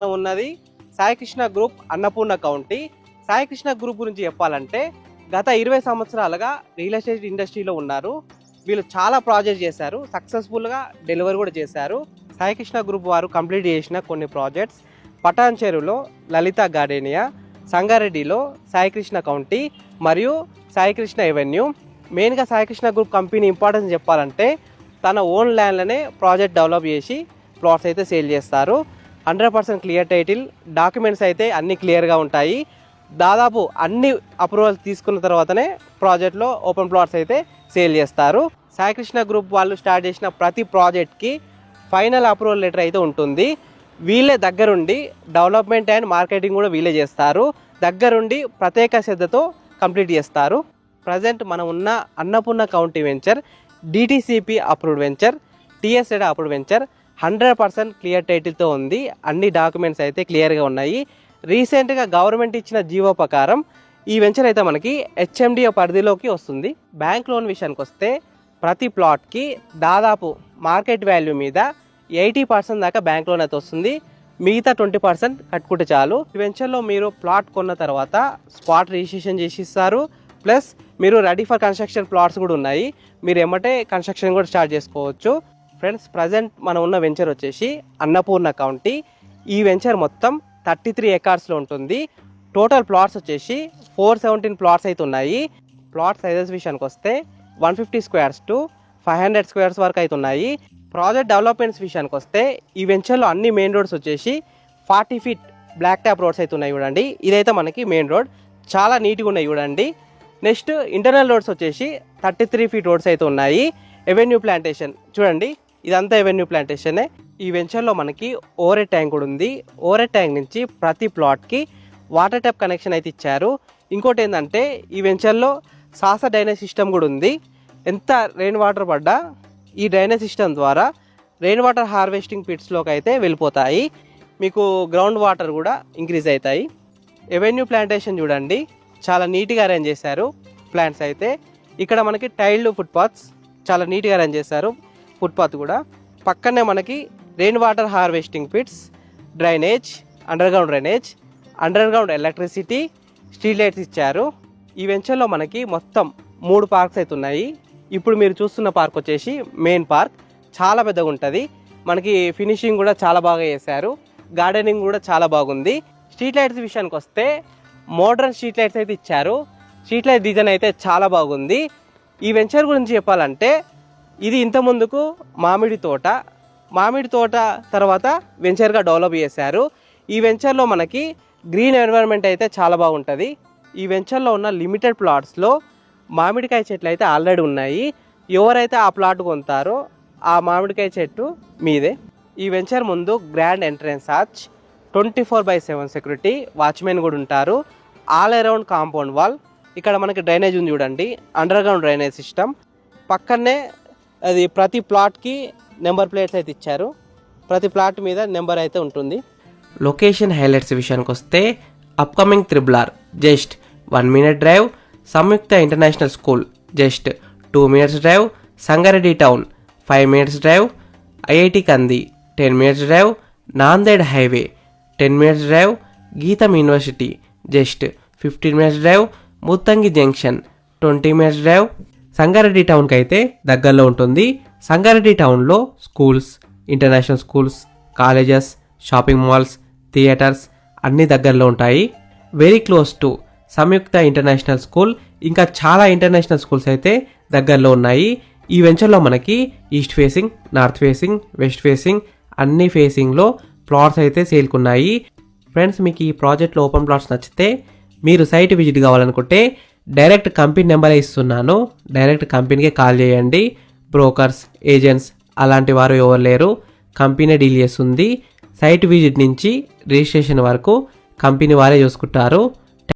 ఉన్నది Saikrishna group Annapurna county. Saikrishna group గురించి చెప్పాలంటే గత 20 సంవత్సరాలుగా రియల్ ఎస్టేట్ ఇండస్ట్రీలో ఉన్నారు. వీళ్ళు చాలా ప్రాజెక్ట్ చేశారు, సక్సెస్ఫుల్గా డెలివరీ కూడా చేశారు. సాయికృష్ణ గ్రూప్ వారు కంప్లీట్ చేసిన కొన్ని ప్రాజెక్ట్స్ పటాన్ చెరువులో లలిత గార్డెనియా, సంగారెడ్డిలో సాయికృష్ణ కౌంటీ మరియు సాయికృష్ణ ఎవెన్యూ. మెయిన్గా సాయికృష్ణ గ్రూప్ కంపెనీ ఇంపార్టెన్స్ చెప్పాలంటే తన ఓన్ ల్యాండ్లోనే ప్రాజెక్ట్ డెవలప్ చేసి ప్లాట్స్ అయితే సేల్ చేస్తారు. 100% క్లియర్ టైటిల్, డాక్యుమెంట్స్ అయితే అన్నీ క్లియర్గా ఉంటాయి. దాదాపు అన్ని అప్రూవల్స్ తీసుకున్న తర్వాతనే ప్రాజెక్ట్లో ఓపెన్ ప్లాట్స్ అయితే సేల్ చేస్తారు. సాయికృష్ణ గ్రూప్ వాళ్ళు స్టార్ట్ చేసిన ప్రతి ప్రాజెక్ట్కి ఫైనల్ అప్రూవల్ లెటర్ అయితే ఉంటుంది. వీళ్ళే దగ్గరుండి డెవలప్మెంట్ అండ్ మార్కెటింగ్ కూడా వీళ్ళే చేస్తారు. దగ్గరుండి ప్రత్యేక శ్రద్ధతో కంప్లీట్ చేస్తారు. ప్రజెంట్ మనం ఉన్న Annapurna county venture DTCP approved venture, టీఎస్ఎడ్ అప్రూవ్డ్ వెంచర్. 100% క్లియర్ టైటిల్తో ఉంది. అన్ని డాక్యుమెంట్స్ అయితే క్లియర్గా ఉన్నాయి. రీసెంట్గా గవర్నమెంట్ ఇచ్చిన జీవో ప్రకారం ఈ వెంచర్ అయితే మనకి హెచ్ఎండిఏ పరిధిలోకి వస్తుంది. బ్యాంక్ లోన్ విషయానికి వస్తే ప్రతి ప్లాట్కి దాదాపు మార్కెట్ వాల్యూ మీద 80% దాకా బ్యాంక్ లోన్ అయితే వస్తుంది. మిగతా 20% కట్టుకుంటే చాలు. ఈ వెంచర్లో మీరు ప్లాట్ కొన్న తర్వాత స్పాట్ రిజిస్ట్రేషన్ చేసి ఇస్తారు. ప్లస్ మీరు రెడీ ఫర్ కన్స్ట్రక్షన్ ప్లాట్స్ కూడా ఉన్నాయి. మీరు ఎమ్మటే కన్స్ట్రక్షన్ కూడా స్టార్ట్ చేసుకోవచ్చు. ఫ్రెండ్స్, ప్రజెంట్ మనం ఉన్న వెంచర్ వచ్చేసి అన్నపూర్ణ కౌంటీ. ఈ వెంచర్ మొత్తం 33 ఎకర్స్లో ఉంటుంది. టోటల్ ప్లాట్స్ వచ్చేసి 417 ప్లాట్స్ అయితే ఉన్నాయి. ప్లాట్ సైజెస్ విషయానికి వస్తే 150 స్క్వేర్స్ టు 500 స్క్వేర్స్ వరకు అయితే ఉన్నాయి. ప్రాజెక్ట్ డెవలప్మెంట్స్ విషయానికి వస్తే ఈ వెంచర్లో అన్ని మెయిన్ రోడ్స్ వచ్చేసి 40 ఫీట్ బ్లాక్ ట్యాప్ రోడ్స్ అయితే ఉన్నాయి చూడండి. ఇదైతే మనకి మెయిన్ రోడ్, చాలా నీట్గా ఉన్నాయి చూడండి. నెక్స్ట్ ఇంటర్నల్ రోడ్స్ వచ్చేసి 33 ఫీట్ రోడ్స్ అయితే ఉన్నాయి. ఎవెన్యూ ప్లాంటేషన్ చూడండి, ఇదంతా ఎవెన్యూ ప్లాంటేషనే. ఈ వెంచర్లో మనకి ఓవర్ ట్యాంక్ కూడా ఉంది. ఓవర్ ట్యాంక్ నుంచి ప్రతి ప్లాట్కి వాటర్ ట్యాప్ కనెక్షన్ అయితే ఇచ్చారు. ఇంకోటి ఏంటంటే ఈ వెంచర్లో సాస డ్రైనేజ్ సిస్టమ్ కూడా ఉంది. ఎంత రెయిన్ వాటర్ పడ్డా ఈ డ్రైనేజ్ సిస్టమ్ ద్వారా రెయిన్ వాటర్ హార్వెస్టింగ్ పిట్స్లోకి అయితే వెళ్ళిపోతాయి. మీకు గ్రౌండ్ వాటర్ కూడా ఇంక్రీజ్ అవుతాయి. ఎవెన్యూ ప్లాంటేషన్ చూడండి, చాలా నీట్గా అరేంజ్ చేశారు ప్లాంట్స్ అయితే. ఇక్కడ మనకి టైల్డ్ ఫుట్పాత్స్ చాలా నీట్గా అరేంజ్ చేశారు. ఫుట్పాత్ కూడా పక్కనే మనకి rain water harvesting pits, drainage, underground electricity, street lights ఇచ్చారు. ఈ వెంచర్లో మనకి మొత్తం 3 పార్క్స్ అయితే ఉన్నాయి. ఇప్పుడు మీరు చూస్తున్న పార్క్ వచ్చేసి మెయిన్ పార్క్, చాలా పెద్దగా ఉంటుంది. మనకి ఫినిషింగ్ కూడా చాలా బాగా చేశారు. గార్డెనింగ్ కూడా చాలా బాగుంది. స్ట్రీట్ లైట్స్ విషయానికి వస్తే మోడర్న్ స్ట్రీట్ లైట్స్ అయితే ఇచ్చారు. స్ట్రీట్ లైట్ డిజైన్ అయితే చాలా బాగుంది. ఈ వెంచర్ గురించి చెప్పాలంటే ఇది ఇంత ముందుకు మామిడి తోట తర్వాత వెంచర్గా డెవలప్ చేశారు. ఈ వెంచర్లో మనకి గ్రీన్ ఎన్వైరన్మెంట్ అయితే చాలా బాగుంటుంది. ఈ వెంచర్లో ఉన్న లిమిటెడ్ ప్లాట్స్లో మామిడికాయ చెట్లు అయితే ఆల్రెడీ ఉన్నాయి. ఎవరైతే ఆ ప్లాట్ కొంటారో ఆ మామిడికాయ చెట్టు మీదే. ఈ వెంచర్ ముందు grand entrance arch, 24/7 security, watchmen కూడా ఉంటారు. All around compound wall. ఇక్కడ మనకి డ్రైనేజ్ ఉంది చూడండి, అండర్ గ్రౌండ్ డ్రైనేజ్ సిస్టమ్. పక్కనే అది ప్రతి ప్లాట్కి నెంబర్ ప్లేట్స్ అయితే ఇచ్చారు. ప్రతి ప్లాట్ మీద నెంబర్ అయితే ఉంటుంది. లొకేషన్ హైలైట్స్ విషయానికి వస్తే upcoming triple just 1 minute drive, Samyukta international school just 2 minutes drive, Sangareddy town 5 minutes drive, IIT Kandi 10 minutes drive, Nanded highway 10 minutes drive, GITAM university just 15 minutes drive, Muttangi junction 20 minutes drive. Sangareddy టౌన్కి అయితే దగ్గరలో ఉంటుంది. సంగారెడ్డి టౌన్లో schools, international schools, colleges, shopping malls, theatres అన్నీ దగ్గరలో ఉంటాయి. Very close to Samyukta international school, ఇంకా చాలా ఇంటర్నేషనల్ స్కూల్స్ అయితే దగ్గరలో ఉన్నాయి. ఈ వెంచర్లో మనకి east facing, north facing, west facing అన్ని ఫేసింగ్లో ప్లాట్స్ అయితే సేల్కున్నాయి. ఫ్రెండ్స్, మీకు ఈ ప్రాజెక్ట్లో ఓపెన్ ప్లాట్స్ నచ్చితే మీరు సైట్ విజిట్ కావాలనుకుంటే డైరెక్ట్ కంపెనీ నెంబరే ఇస్తున్నాను. డైరెక్ట్ కంపెనీకే కాల్ చేయండి. బ్రోకర్స్, ఏజెంట్స్ అలాంటి వారు ఎవరు లేరు, కంపెనీ డీల్ చేస్తుంది. సైట్ విజిట్ నుంచి రిజిస్ట్రేషన్ వరకు కంపెనీ వారే చూసుకుంటారు.